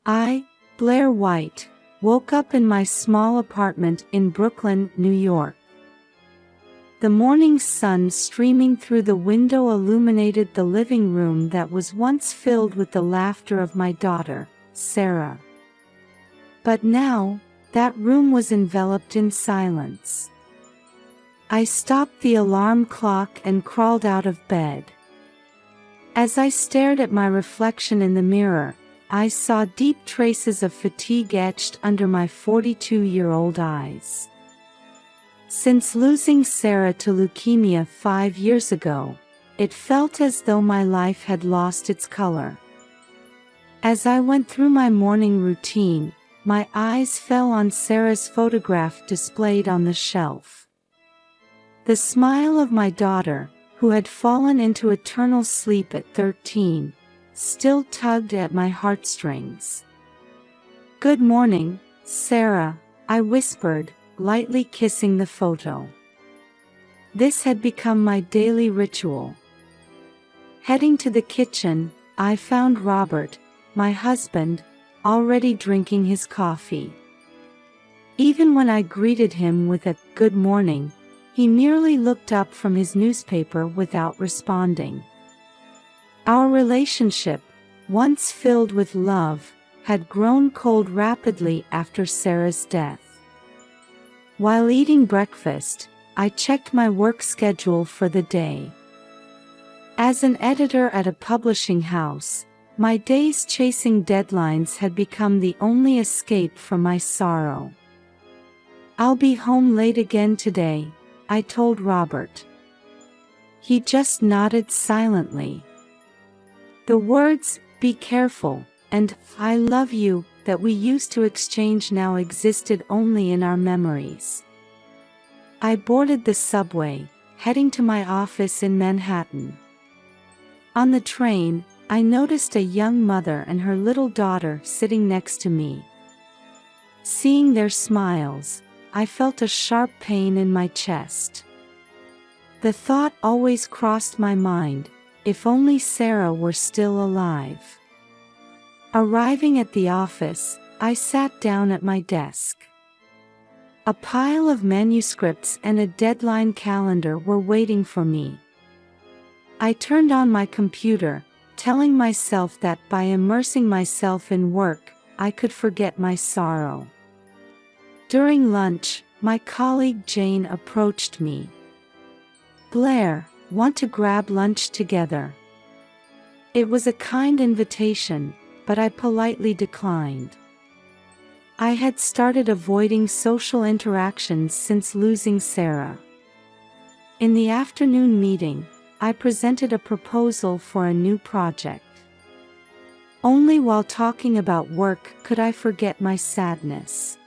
I, Blair White, woke up in my small apartment in Brooklyn, New York. The morning sun streaming through the window illuminated the living room that was once filled with the laughter of my daughter, Sarah. But now, that room was enveloped in silence. I stopped the alarm clock and crawled out of bed. As I stared at my reflection in the mirror, I saw deep traces of fatigue etched under my 42-year-old eyes. Since losing Sarah to leukemia 5 years ago, it felt as though my life had lost its color. As I went through my morning routine, my eyes fell on Sarah's photograph displayed on the shelf. The smile of my daughter, who had fallen into eternal sleep at 13, still tugged at my heartstrings. "Good morning, Sarah," I whispered, lightly kissing the photo. This had become my daily ritual. Heading to the kitchen, I found Robert, my husband, already drinking his coffee. Even when I greeted him with a "good morning," he merely looked up from his newspaper without responding. Our relationship, once filled with love, had grown cold rapidly after Sarah's death. While eating breakfast, I checked my work schedule for the day. As an editor at a publishing house, my days chasing deadlines had become the only escape from my sorrow. "I'll be home late again today," I told Robert. He just nodded silently. The words, "be careful," and "I love you," that we used to exchange now existed only in our memories. I boarded the subway, heading to my office in Manhattan. On the train, I noticed a young mother and her little daughter sitting next to me. Seeing their smiles, I felt a sharp pain in my chest. The thought always crossed my mind, if only Sarah were still alive. Arriving at the office, I sat down at my desk. A pile of manuscripts and a deadline calendar were waiting for me. I turned on my computer, telling myself that by immersing myself in work, I could forget my sorrow. During lunch, my colleague Jane approached me. "Blair, want to grab lunch together?" It was a kind invitation, but I politely declined. I had started avoiding social interactions since losing Sarah. In the afternoon meeting, I presented a proposal for a new project. Only while talking about work could I forget my sadness.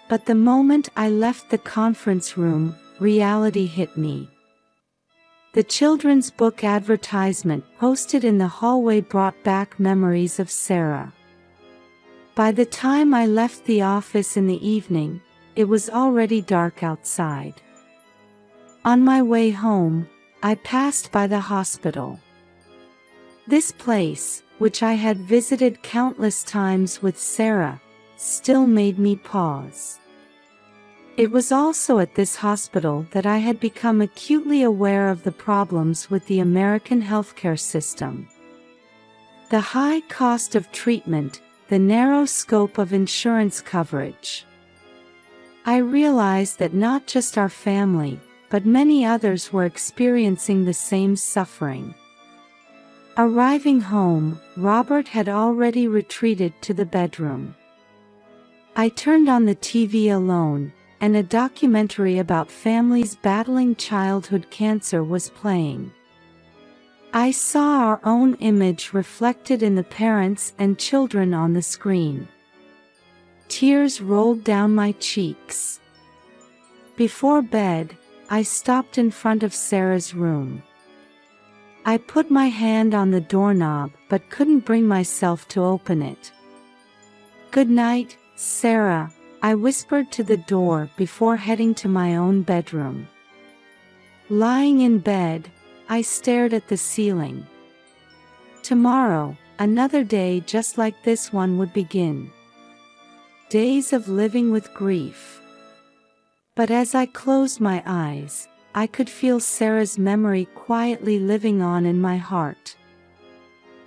But the moment I left the conference room, reality hit me. The children's book advertisement posted in the hallway brought back memories of Sarah. By the time I left the office in the evening, it was already dark outside. On my way home, I passed by the hospital. This place, which I had visited countless times with Sarah, still made me pause. It was also at this hospital that I had become acutely aware of the problems with the American healthcare system. The high cost of treatment, the narrow scope of insurance coverage. I realized that not just our family, but many others were experiencing the same suffering. Arriving home, Robert had already retreated to the bedroom. I turned on the TV alone, and a documentary about families battling childhood cancer was playing. I saw our own image reflected in the parents and children on the screen. Tears rolled down my cheeks. Before bed, I stopped in front of Sarah's room. I put my hand on the doorknob but couldn't bring myself to open it. "Good night, Sarah," I whispered to the door before heading to my own bedroom. Lying in bed, I stared at the ceiling. Tomorrow, another day just like this one would begin. Days of living with grief. But as I closed my eyes, I could feel Sarah's memory quietly living on in my heart.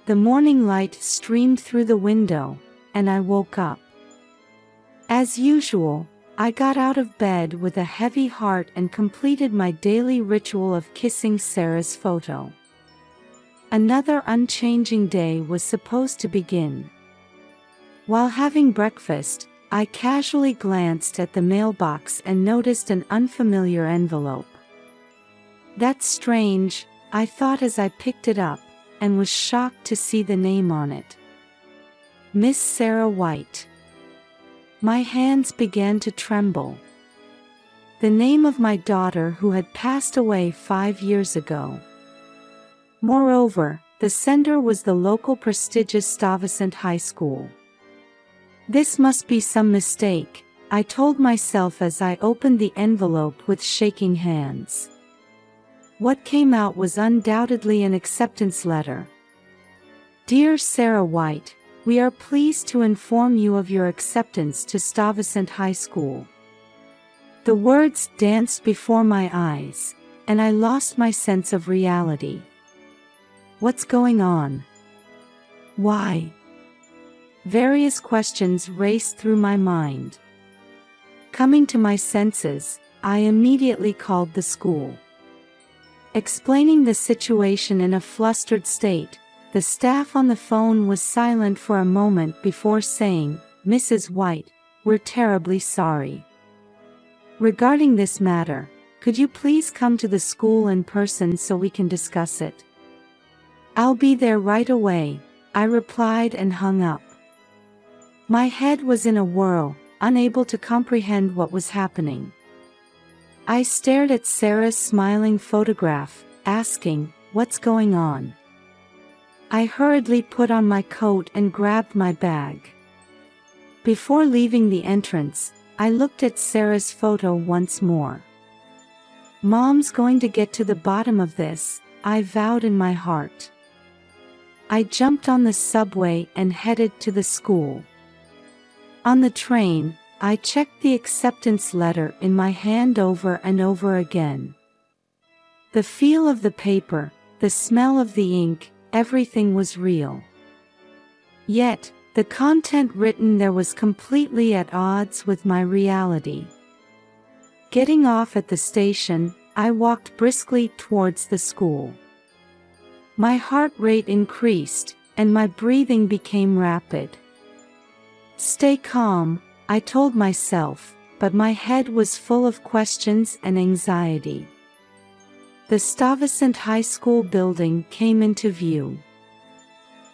The morning light streamed through the window, and I woke up. As usual, I got out of bed with a heavy heart and completed my daily ritual of kissing Sarah's photo. Another unchanging day was supposed to begin. While having breakfast, I casually glanced at the mailbox and noticed an unfamiliar envelope. That's strange, I thought as I picked it up, and was shocked to see the name on it. Miss Sarah White. My hands began to tremble. The name of my daughter who had passed away 5 years ago. Moreover, the sender was the local prestigious Stuyvesant High School. This must be some mistake, I told myself as I opened the envelope with shaking hands. What came out was undoubtedly an acceptance letter. Dear Sarah White, we are pleased to inform you of your acceptance to Stuyvesant High School. The words danced before my eyes, and I lost my sense of reality. What's going on? Why? Various questions raced through my mind. Coming to my senses, I immediately called the school. Explaining the situation in a flustered state, the staff on the phone was silent for a moment before saying, Mrs. White, we're terribly sorry. Regarding this matter, could you please come to the school in person so we can discuss it? I'll be there right away, I replied and hung up. My head was in a whirl, unable to comprehend what was happening. I stared at Sarah's smiling photograph, asking, what's going on? I hurriedly put on my coat and grabbed my bag. Before leaving the entrance, I looked at Sarah's photo once more. Mom's going to get to the bottom of this, I vowed in my heart. I jumped on the subway and headed to the school. On the train, I checked the acceptance letter in my hand over and over again. The feel of the paper, the smell of the ink, everything was real. Yet, the content written there was completely at odds with my reality. Getting off at the station, I walked briskly towards the school. My heart rate increased, and my breathing became rapid. Stay calm, I told myself, but my head was full of questions and anxiety. The Stuyvesant High School building came into view.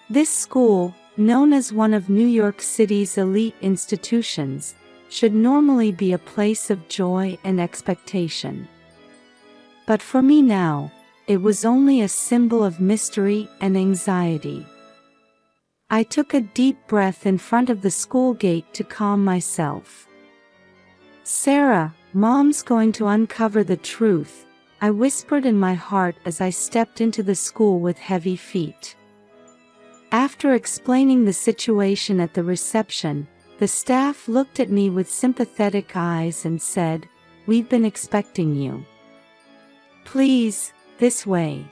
This school, known as one of New York City's elite institutions, should normally be a place of joy and expectation. But for me now, it was only a symbol of mystery and anxiety. I took a deep breath in front of the school gate to calm myself. Sarah, Mom's going to uncover the truth, I whispered in my heart as I stepped into the school with heavy feet. After explaining the situation at the reception, the staff looked at me with sympathetic eyes and said, "We've been expecting you. Please, this way."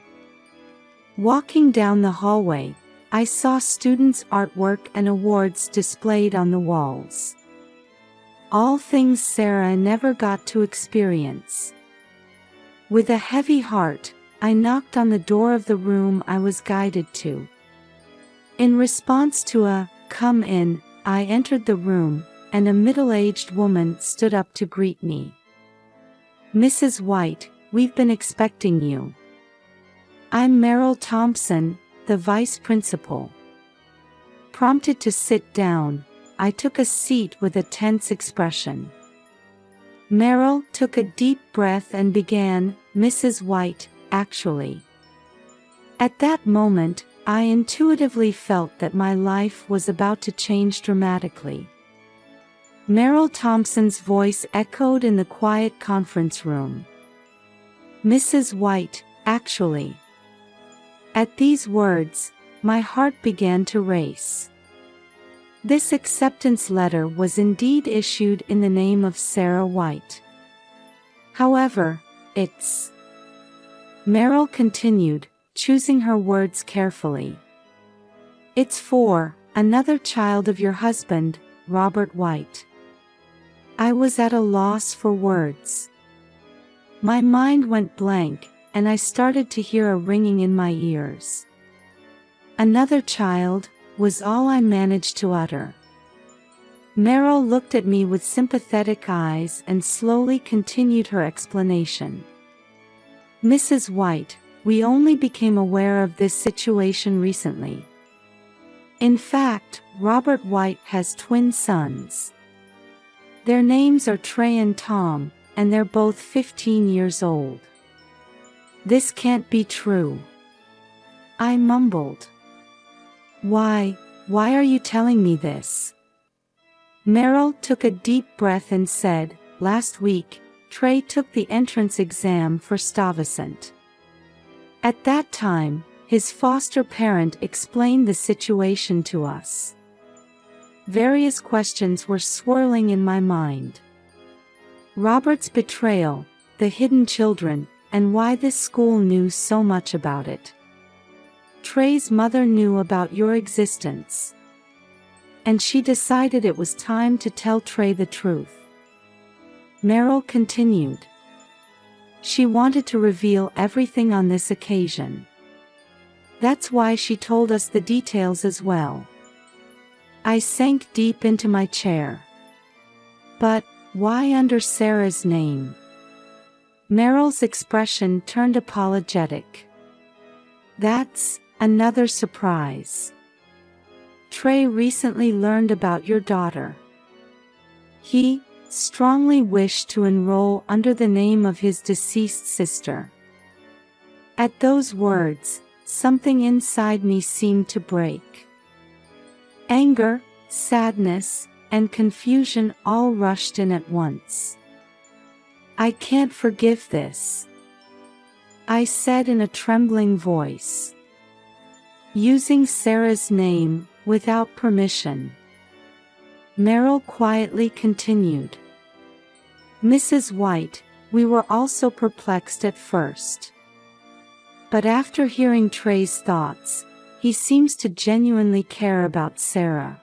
Walking down the hallway, I saw students' artwork and awards displayed on the walls. All things Sarah never got to experience. With a heavy heart, I knocked on the door of the room I was guided to. In response to a "come in," I entered the room, and a middle-aged woman stood up to greet me. "Mrs. White, we've been expecting you." "I'm Meryl Thompson, the vice principal." Prompted to sit down, I took a seat with a tense expression. Meryl took a deep breath and began, "Mrs. White, actually." At that moment, I intuitively felt that my life was about to change dramatically. Meryl Thompson's voice echoed in the quiet conference room. "Mrs. White, actually." At these words, my heart began to race. This acceptance letter was indeed issued in the name of Sarah White. However, it's... Meryl continued, choosing her words carefully. It's for another child of your husband, Robert White. I was at a loss for words. My mind went blank, and I started to hear a ringing in my ears. Another child, was all I managed to utter. Meryl looked at me with sympathetic eyes and slowly continued her explanation. Mrs. White, we only became aware of this situation recently. In fact, Robert White has twin sons. Their names are Trey and Tom, and they're both 15 years old. This can't be true. I mumbled. Why are you telling me this? Meryl took a deep breath and said, last week, Trey took the entrance exam for Stuyvesant. At that time, his foster parent explained the situation to us. Various questions were swirling in my mind. Robert's betrayal, the hidden children, and why this school knew so much about it. Trey's mother knew about your existence. And she decided it was time to tell Trey the truth. Meryl continued. She wanted to reveal everything on this occasion. That's why she told us the details as well. I sank deep into my chair. But, why under Sarah's name? Meryl's expression turned apologetic. That's another surprise. Trey recently learned about your daughter. He strongly wished to enroll under the name of his deceased sister. At those words, something inside me seemed to break. Anger, sadness, and confusion all rushed in at once. I can't forgive this, I said in a trembling voice. Using Sarah's name, without permission. Meryl quietly continued. Mrs. White, we were also perplexed at first. But after hearing Trey's thoughts, he seems to genuinely care about Sarah.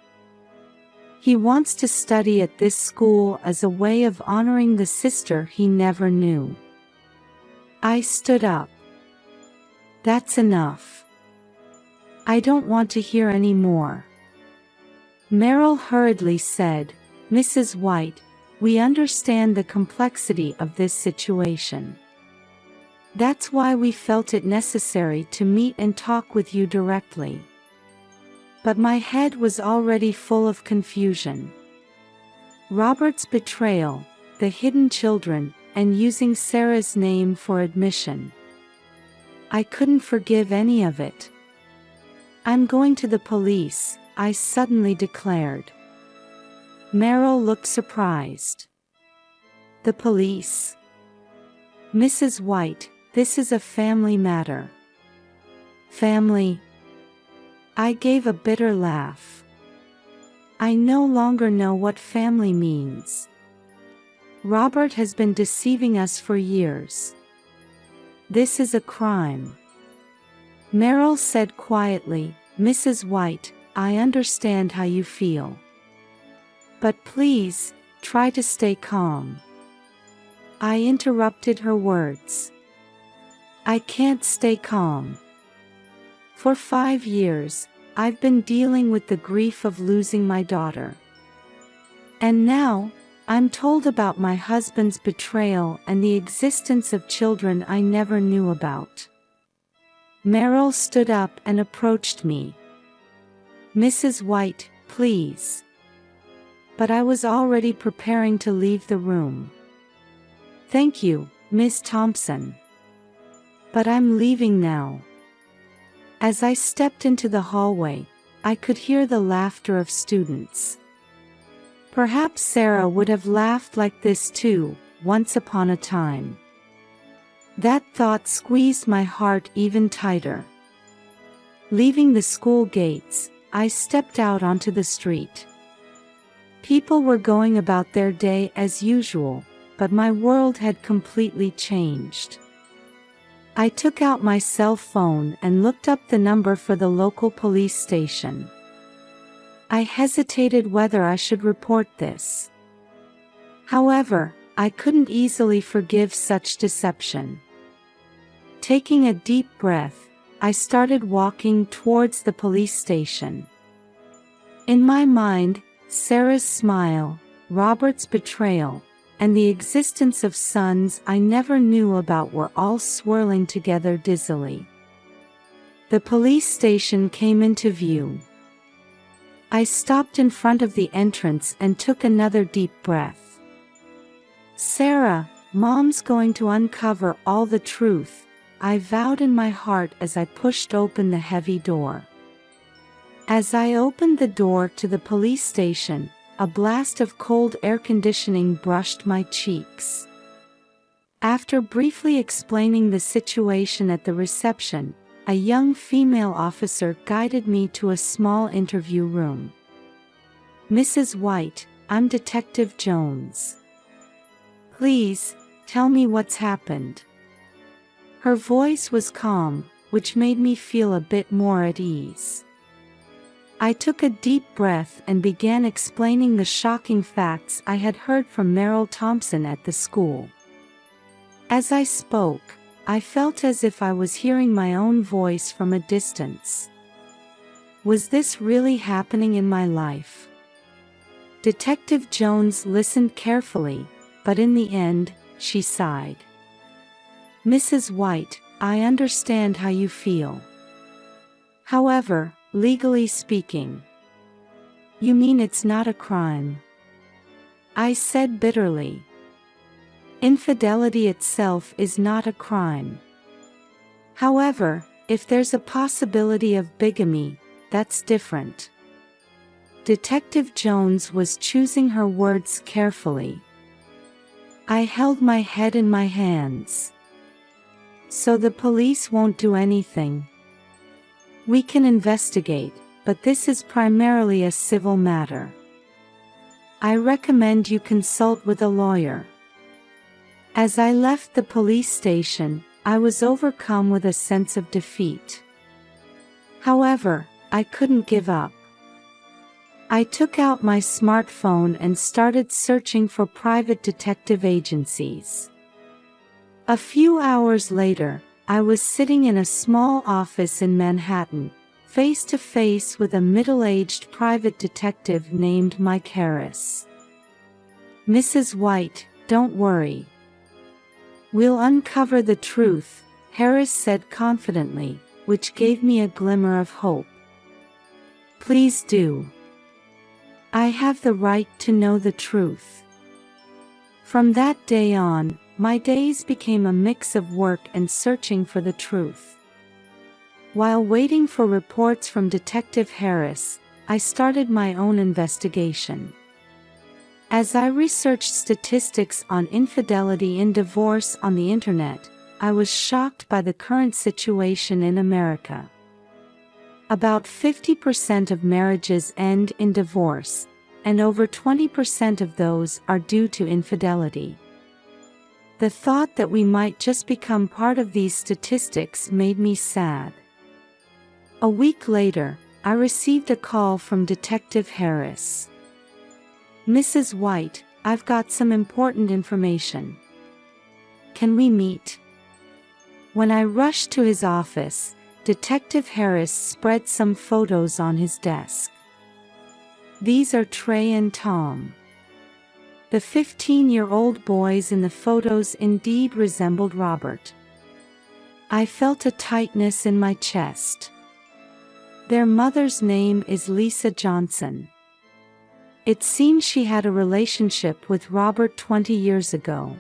He wants to study at this school as a way of honoring the sister he never knew. I stood up. That's enough. I don't want to hear any more. Meryl hurriedly said, Mrs. White, we understand the complexity of this situation. That's why we felt it necessary to meet and talk with you directly. But my head was already full of confusion. Robert's betrayal, the hidden children, and using Sarah's name for admission. I couldn't forgive any of it. I'm going to the police, I suddenly declared. Meryl looked surprised. The police? Mrs. White, this is a family matter. Family? I gave a bitter laugh. I no longer know what family means. Robert has been deceiving us for years. This is a crime. Meryl said quietly, Mrs. White, I understand how you feel. But please, try to stay calm. I interrupted her words. I can't stay calm. For 5 years, I've been dealing with the grief of losing my daughter. And now, I'm told about my husband's betrayal and the existence of children I never knew about. Meryl stood up and approached me. Mrs. White, please. But I was already preparing to leave the room. Thank you, Miss Thompson. But I'm leaving now. As I stepped into the hallway, I could hear the laughter of students. Perhaps Sarah would have laughed like this too, once upon a time. That thought squeezed my heart even tighter. Leaving the school gates, I stepped out onto the street. People were going about their day as usual, but my world had completely changed. I took out my cell phone and looked up the number for the local police station. I hesitated whether I should report this. However, I couldn't easily forgive such deception. Taking a deep breath, I started walking towards the police station. In my mind, Sarah's smile, Robert's betrayal, and the existence of sons I never knew about were all swirling together dizzily. The police station came into view. I stopped in front of the entrance and took another deep breath. "Sarah, Mom's going to uncover all the truth," I vowed in my heart as I pushed open the heavy door. As I opened the door to the police station, a blast of cold air conditioning brushed my cheeks. After briefly explaining the situation at the reception, a young female officer guided me to a small interview room. "Mrs. White, I'm Detective Jones. Please, tell me what's happened." Her voice was calm, which made me feel a bit more at ease. I took a deep breath and began explaining the shocking facts I had heard from Meryl Thompson at the school. As I spoke, I felt as if I was hearing my own voice from a distance. Was this really happening in my life? Detective Jones listened carefully, but in the end, she sighed. "Mrs. White, I understand how you feel. However, legally speaking." "You mean it's not a crime?" I said bitterly. "Infidelity itself is not a crime. However, if there's a possibility of bigamy, that's different." Detective Jones was choosing her words carefully. I held my head in my hands. "So the police won't do anything?" "We can investigate, but this is primarily a civil matter. I recommend you consult with a lawyer." As I left the police station, I was overcome with a sense of defeat. However, I couldn't give up. I took out my smartphone and started searching for private detective agencies. A few hours later, I was sitting in a small office in Manhattan, face to face with a middle-aged private detective named Mike Harris. "Mrs. White, don't worry. We'll uncover the truth," Harris said confidently, which gave me a glimmer of hope. "Please do. I have the right to know the truth." From that day on, my days became a mix of work and searching for the truth. While waiting for reports from Detective Harris, I started my own investigation. As I researched statistics on infidelity in divorce on the internet, I was shocked by the current situation in America. About 50% of marriages end in divorce, and over 20% of those are due to infidelity. The thought that we might just become part of these statistics made me sad. A week later, I received a call from Detective Harris. "Mrs. White, I've got some important information. Can we meet?" When I rushed to his office, Detective Harris spread some photos on his desk. These are Trey and Tom. The 15-year-old boys in the photos indeed resembled Robert. I felt a tightness in my chest. Their mother's name is Lisa Johnson. It seems she had a relationship with Robert 20 years ago.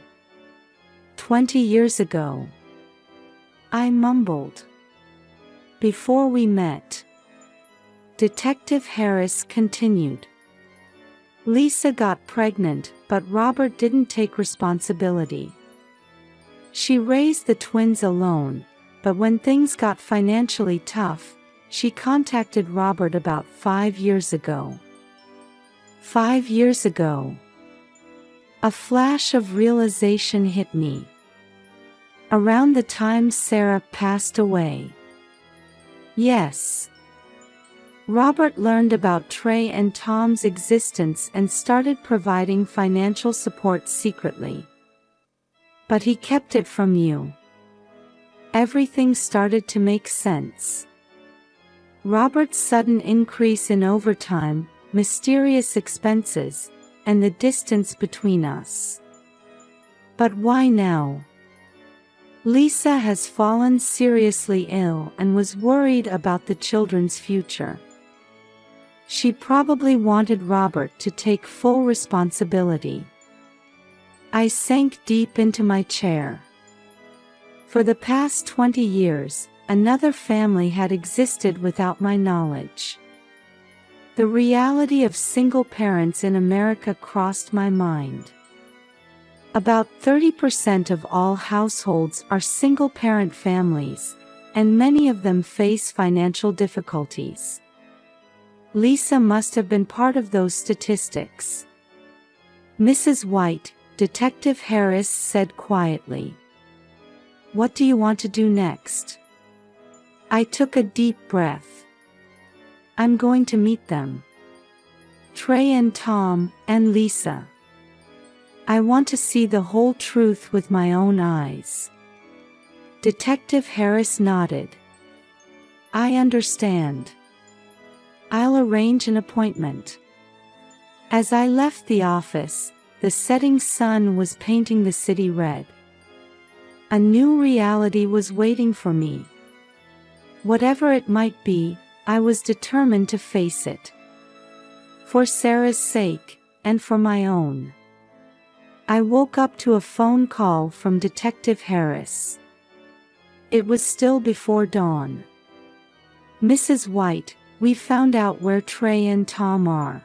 20 years ago. I mumbled. "Before we met." Detective Harris continued. "Lisa got pregnant, but Robert didn't take responsibility. She raised the twins alone, but when things got financially tough, She contacted Robert about 5 years ago. 5 years ago. A flash of realization hit me. Around the time Sarah passed away. Yes. Robert learned about Trey and Tom's existence and started providing financial support secretly. But he kept it from you. Everything started to make sense. Robert's sudden increase in overtime, mysterious expenses, and the distance between us. But why now? Lisa has fallen seriously ill and was worried about the children's future. She probably wanted Robert to take full responsibility. I sank deep into my chair. For the past 20 years, another family had existed without my knowledge. The reality of single parents in America crossed my mind. About 30% of all households are single-parent families, and many of them face financial difficulties. Lisa must have been part of those statistics. Mrs. White, Detective Harris said quietly. What do you want to do next? I took a deep breath. I'm going to meet them. Trey and Tom, and Lisa. I want to see the whole truth with my own eyes. Detective Harris nodded. I understand. I'll arrange an appointment. As I left the office, the setting sun was painting the city red. A new reality was waiting for me. Whatever it might be, I was determined to face it. For Sarah's sake, and for my own. I woke up to a phone call from Detective Harris. It was still before dawn. Mrs. White, we found out where Trey and Tom are.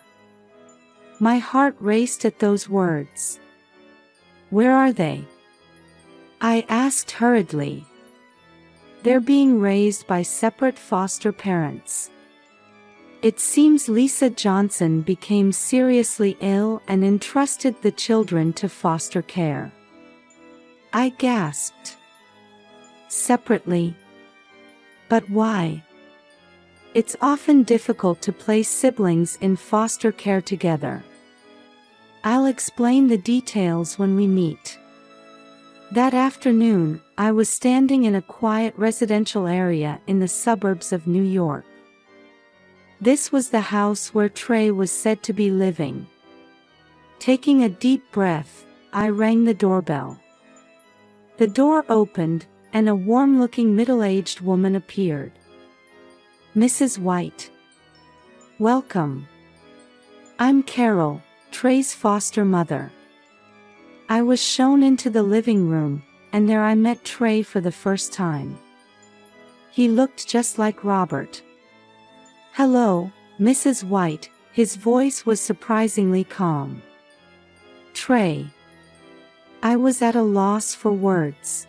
My heart raced at those words. Where are they? I asked hurriedly. They're being raised by separate foster parents. It seems Lisa Johnson became seriously ill and entrusted the children to foster care. I gasped. Separately? But why? It's often difficult to place siblings in foster care together. I'll explain the details when we meet. That afternoon, I was standing in a quiet residential area in the suburbs of New York. This was the house where Trey was said to be living. Taking a deep breath, I rang the doorbell. The door opened, and a warm-looking middle-aged woman appeared. Mrs. White. Welcome. I'm Carol, Trey's foster mother. I was shown into the living room, and there I met Trey for the first time. He looked just like Robert. Hello, Mrs. White, his voice was surprisingly calm. Trey. I was at a loss for words.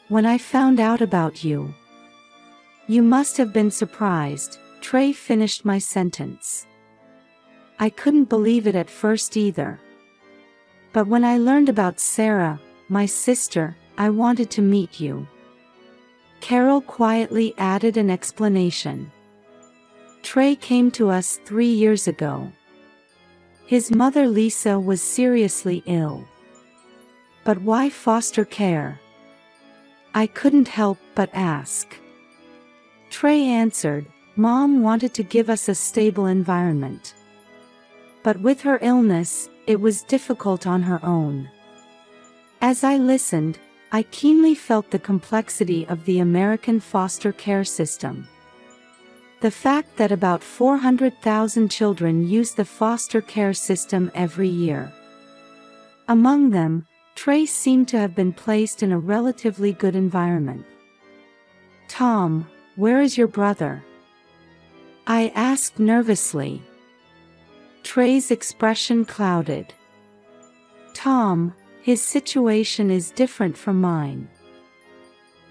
When I found out about you. You must have been surprised, Trey finished my sentence. I couldn't believe it at first either. But when I learned about Sarah, my sister, I wanted to meet you. Carol quietly added an explanation. Trey came to us 3 years ago. His mother Lisa was seriously ill. But why foster care? I couldn't help but ask. Trey answered, Mom wanted to give us a stable environment. But with her illness, it was difficult on her own. As I listened, I keenly felt the complexity of the American foster care system. The fact that about 400,000 children use the foster care system every year. Among them, Trey seemed to have been placed in a relatively good environment. Tom, where is your brother? I asked nervously. Trey's expression clouded. Tom, his situation is different from mine.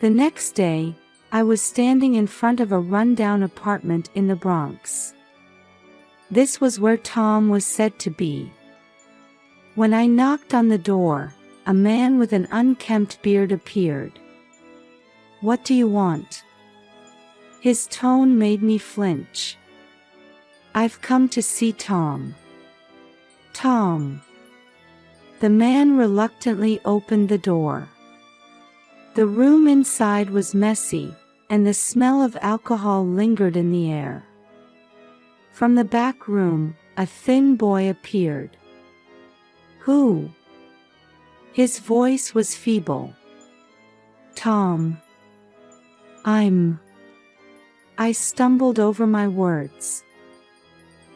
The next day, I was standing in front of a rundown apartment in the Bronx. This was where Tom was said to be. When I knocked on the door, a man with an unkempt beard appeared. "What do you want?" His tone made me flinch. "I've come to see Tom." "Tom." The man reluctantly opened the door. The room inside was messy, and the smell of alcohol lingered in the air. From the back room, a thin boy appeared. "Who?" His voice was feeble. "Tom." I stumbled over my words.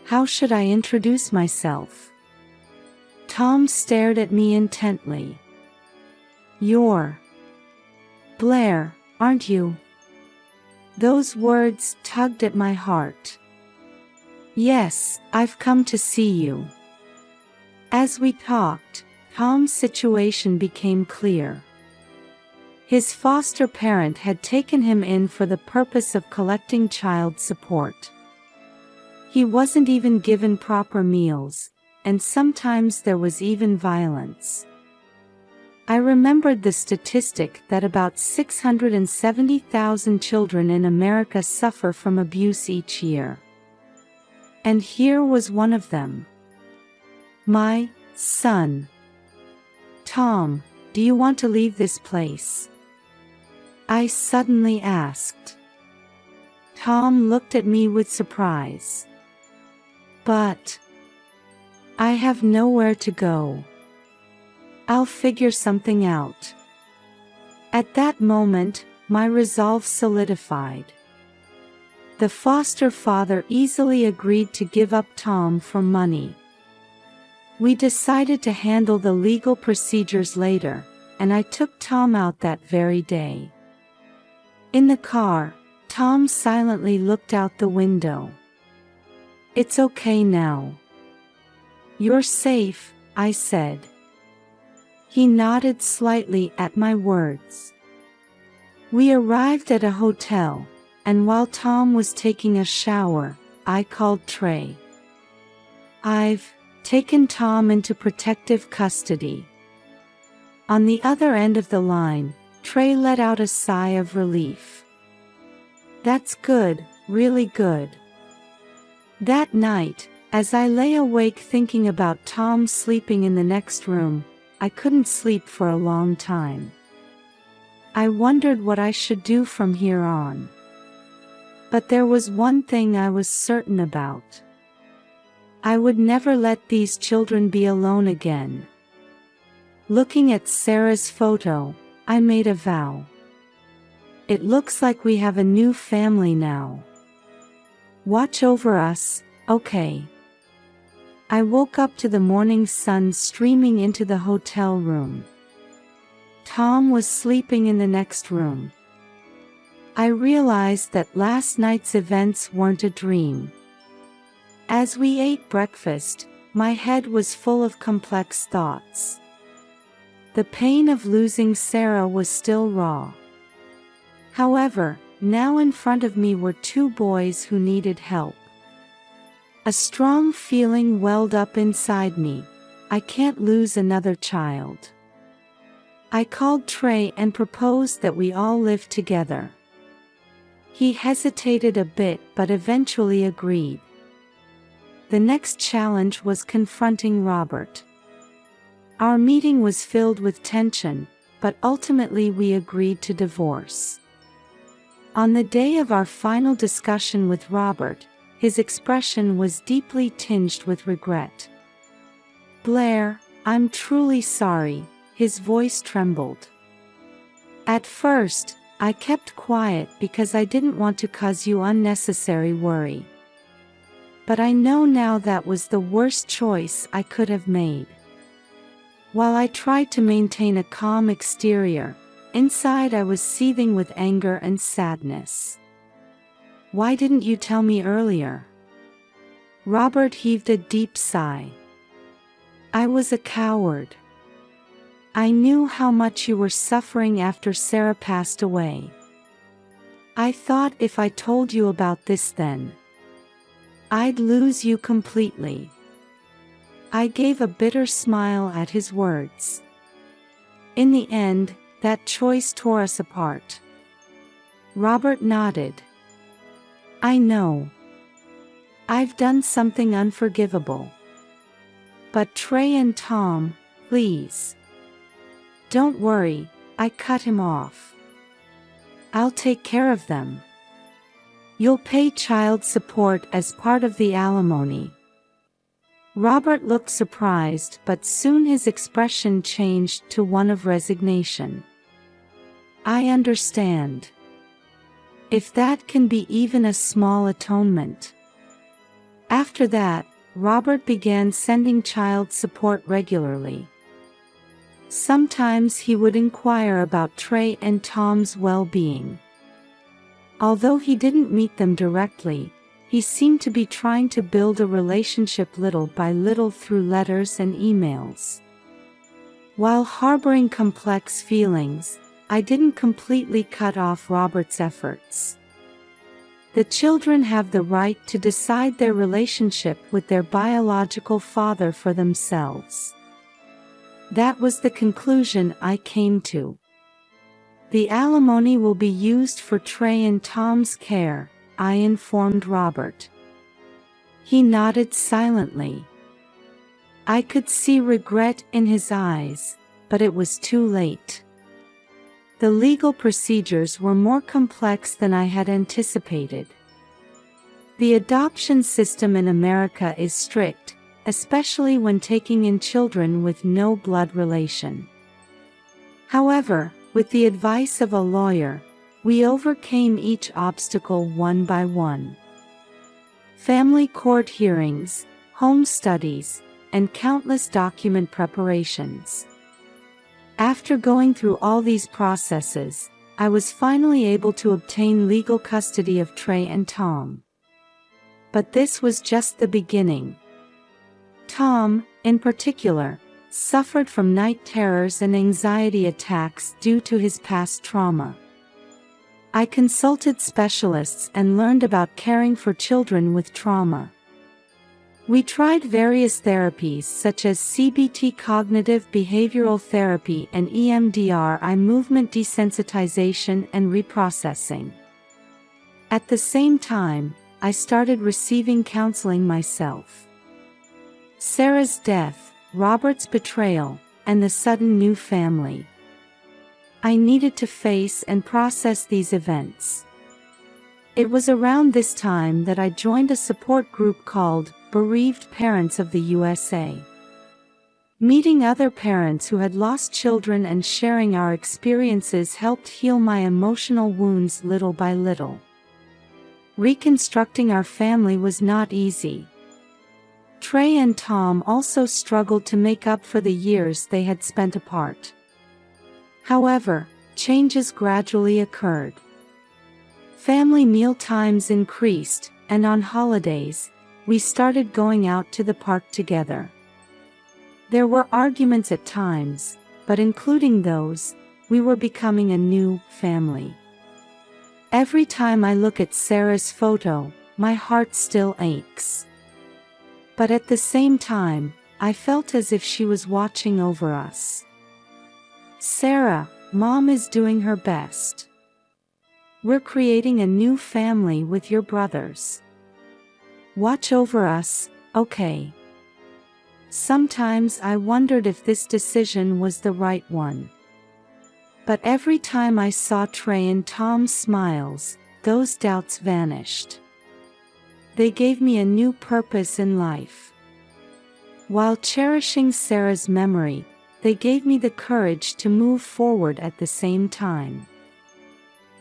How should I introduce myself? Tom stared at me intently. "You're Blair, aren't you?" Those words tugged at my heart. "Yes, I've come to see you." As we talked, Tom's situation became clear. His foster parent had taken him in for the purpose of collecting child support. He wasn't even given proper meals, and sometimes there was even violence. I remembered the statistic that about 670,000 children in America suffer from abuse each year. And here was one of them. My son. "Tom, do you want to leave this place?" I suddenly asked. Tom looked at me with surprise. "But I have nowhere to go. I'll figure something out." At that moment, my resolve solidified. The foster father easily agreed to give up Tom for money. We decided to handle the legal procedures later, and I took Tom out that very day. In the car, Tom silently looked out the window. "It's okay now. You're safe," I said. He nodded slightly at my words. We arrived at a hotel, and while Tom was taking a shower, I called Trey. "I've taken Tom into protective custody." On the other end of the line, Trey let out a sigh of relief. "That's good, really good." That night, as I lay awake thinking about Tom sleeping in the next room, I couldn't sleep for a long time. I wondered what I should do from here on. But there was one thing I was certain about. I would never let these children be alone again. Looking at Sarah's photo, I made a vow. It looks like we have a new family now. Watch over us, okay? I woke up to the morning sun streaming into the hotel room. Tom was sleeping in the next room. I realized that last night's events weren't a dream. As we ate breakfast, my head was full of complex thoughts. The pain of losing Sarah was still raw. However, now in front of me were two boys who needed help. A strong feeling welled up inside me. I can't lose another child. I called Trey and proposed that we all live together. He hesitated a bit but eventually agreed. The next challenge was confronting Robert. Our meeting was filled with tension, but ultimately we agreed to divorce. On the day of our final discussion with Robert, his expression was deeply tinged with regret. "Blair, I'm truly sorry," his voice trembled. At first, I kept quiet because I didn't want to cause you unnecessary worry. But I know now that was the worst choice I could have made. While I tried to maintain a calm exterior, inside I was seething with anger and sadness. "Why didn't you tell me earlier?" Robert heaved a deep sigh. "I was a coward. I knew how much you were suffering after Sarah passed away. I thought if I told you about this then, I'd lose you completely. I gave a bitter smile at his words. In the end, that choice tore us apart. Robert nodded. I know. I've done something unforgivable. But Trey and Tom, please. Don't worry, I cut him off. I'll take care of them. You'll pay child support as part of the alimony. Robert looked surprised, but soon his expression changed to one of resignation. I understand. If that can be even a small atonement. After that, Robert began sending child support regularly. Sometimes he would inquire about Trey and Tom's well-being. Although he didn't meet them directly, he seemed to be trying to build a relationship little by little through letters and emails. While harboring complex feelings, I didn't completely cut off Robert's efforts. The children have the right to decide their relationship with their biological father for themselves. That was the conclusion I came to. The alimony will be used for Trey and Tom's care, I informed Robert. He nodded silently. I could see regret in his eyes, but it was too late. The legal procedures were more complex than I had anticipated. The adoption system in America is strict, especially when taking in children with no blood relation. However, with the advice of a lawyer, we overcame each obstacle one by one. Family court hearings, home studies, and countless document preparations. After going through all these processes, I was finally able to obtain legal custody of Trey and Tom. But this was just the beginning. Tom, in particular, suffered from night terrors and anxiety attacks due to his past trauma. I consulted specialists and learned about caring for children with trauma. We tried various therapies such as CBT cognitive behavioral therapy and EMDR eye movement desensitization and reprocessing. At the same time, I started receiving counseling myself. Sarah's death, Robert's betrayal, and the sudden new family. I needed to face and process these events. It was around this time that I joined a support group called Bereaved Parents of the USA. Meeting other parents who had lost children and sharing our experiences helped heal my emotional wounds little by little. Reconstructing our family was not easy. Trey and Tom also struggled to make up for the years they had spent apart. However, changes gradually occurred. Family meal times increased, and on holidays, we started going out to the park together. There were arguments at times, but including those, we were becoming a new family. Every time I look at Sarah's photo, my heart still aches. But at the same time, I felt as if she was watching over us. Sarah, Mom is doing her best. We're creating a new family with your brothers. Watch over us, okay? Sometimes I wondered if this decision was the right one. But every time I saw Trey and Tom's smiles, those doubts vanished. They gave me a new purpose in life. While cherishing Sarah's memory, they gave me the courage to move forward at the same time.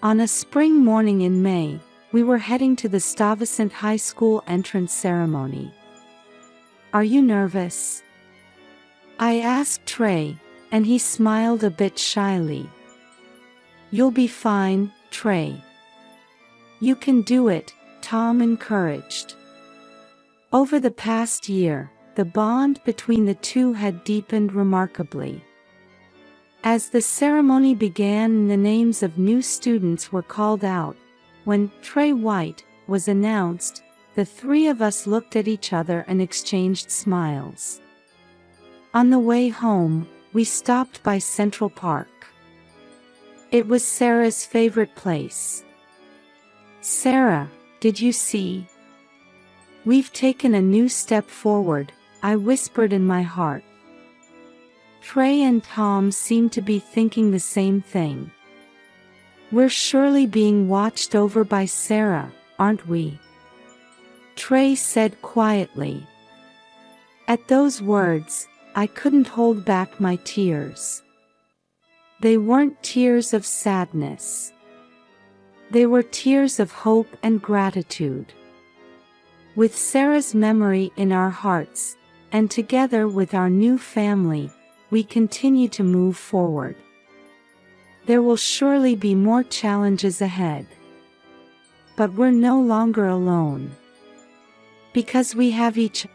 On a spring morning in May, we were heading to the Stuyvesant High School entrance ceremony. Are you nervous? I asked Trey, and he smiled a bit shyly. You'll be fine, Trey. You can do it, Tom encouraged. Over the past year, the bond between the two had deepened remarkably. As the ceremony began and the names of new students were called out, When Trey White was announced, the three of us looked at each other and exchanged smiles. On the way home, we stopped by Central Park. It was Sarah's favorite place. "Sarah, did you see? We've taken a new step forward," I whispered in my heart. Trey and Tom seemed to be thinking the same thing. "We're surely being watched over by Sarah, aren't we?" Trey said quietly. At those words, I couldn't hold back my tears. They weren't tears of sadness. They were tears of hope and gratitude. With Sarah's memory in our hearts, and together with our new family, we continue to move forward. There will surely be more challenges ahead. But we're no longer alone. Because we have each